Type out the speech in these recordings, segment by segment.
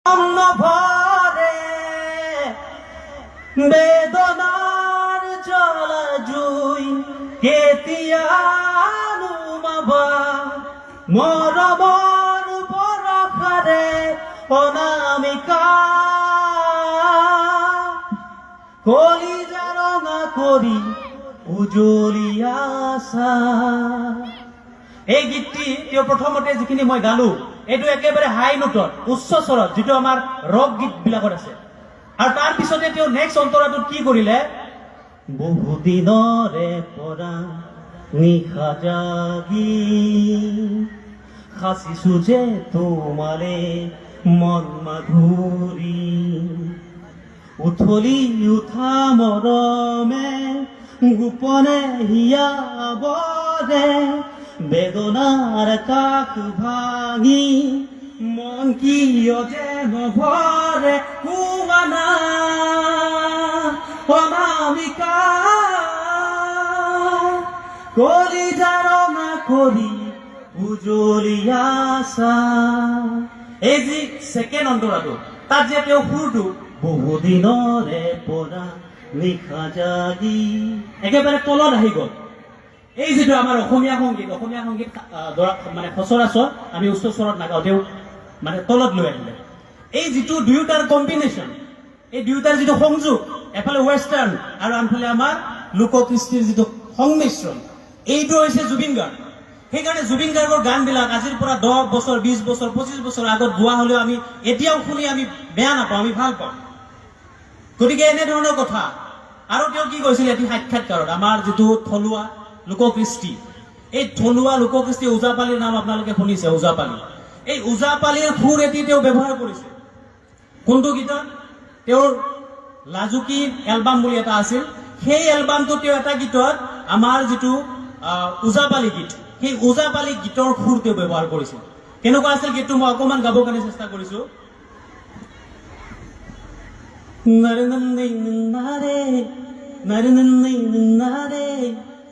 ভৰে বেদনাৰ জ্বালা জুই কেতিয়ানো মাবা মৰমৰ বৰখাৰে অনামিকা কলিজা ৰঙা কৰি উজলিয়া আসা। এই গীতটি প্ৰথমতে যিখিনি মই গালো এইটো একেবাৰে হাই নোটত উচ্চ স্বৰত যেটো আমাৰ ৰক গীত বিলাকত আছে। আৰু তাৰ পিছতে তেওঁ নেক্সট অন্তৰাটোত কি কৰিলে, বহুদিনৰে পৰা নিশা জাগি সাঁচিছো যে তোমালে মন মাধুৰী উথলি উঠা মৰমে গোপনে হিয়াবৰে বেদনার কাক ভাঙি মন কিয় যে নভরে কুমানা অনামিকা কলিজা রঙা করি উজলিয়া আসা। এই যে সেকেন্ড অন্তৰাটো তাত যে তেওঁ সুৰটো বহুদিনৰে পৰা নিশা জাগি একেবাৰে তলত আহি গ'ল। এই যেটো আমাৰ অসমীয়া সংগীত মানে সচৰাচৰ আমি উচ্চ স্বৰত নাগাওঁ, তেওঁ মানে তলত লৈ আহিলে। এই যেটো দুয়োটাৰ কম্বিনেশ্যন, এই দুয়োটাৰ যেটো সংযোগ, এফালে ৱেষ্টাৰ্ণ আৰু আনফালে আমাৰ লোককৃষ্টিৰ যেটো সংমিশ্ৰণ, এইটো হৈছে জুবিন গাৰ্গ। সেইকাৰণে জুবিন গাৰ্গৰ গানবিলাক আজিৰ পৰা 10 বছৰ 20 বছৰ 25 বছৰ আগত গোৱা হলেও আমি এতিয়াও শুনি আমি বেয়া নাপাওঁ, আমি ভাল পাওঁ। গতিকে এনেধৰণৰ কথা। আৰু তেওঁ কি কৈছিল এটি সাক্ষাৎকাৰত, আমাৰ যেটো থলুৱা লোককৃষ্টি, এই থলুৱা লোককৃষ্টি ওজাপালিৰ নাম আপোনালোকে শুনিছে। ওজাপালি, এই ওজাপালিৰ সুৰ এটি তেওঁ ব্যৱহাৰ কৰিছে। কোনটো গীতত? তেওঁৰ লাজুকী এলবাম বুলি এটা আছিল, সেই এলবামটো তেওঁ এটা গীতত আমাৰ যেটো ওজাপালি গীত, সেই ওজাপালি গীতৰ সুৰ তেওঁ ব্যৱহাৰ কৰিছিল। কেনেকুৱা আছিল গীতটো মই অকণমান গাবৰ কাৰণে চেষ্টা কৰিছো।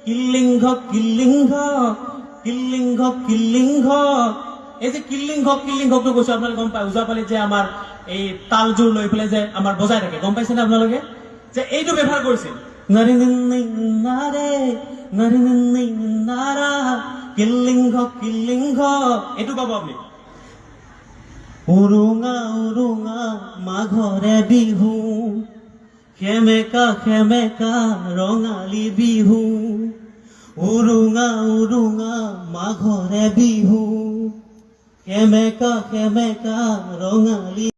কিল্লিংঘ কিল্লিংঘ কিল্লিংঘ কিল্লিংঘ, এই যে কিল্লিংঘ কিল্লিংঘটো কৈছো আপোনালোকে গম পায়। ওজাপালিত যে আমাৰ এই তালযোৰ লৈ পেলাই যে আমাৰ বজাই থাকে, গম পাইছেনে আপোনালোকে? যে এইটো ব্যৱহাৰ কৰিছিল। কিল্লিংঘ কিল্লিংঘ, এইটো পাব আপুনি। উৰুঙা উৰুঙা মাঘৰে বিহু সেমেকা সেমেকা ৰঙালী বিহু, উৰুঙা উৰুঙা মাঘৰে বিহু সেমেকা সেমেকা ৰঙালী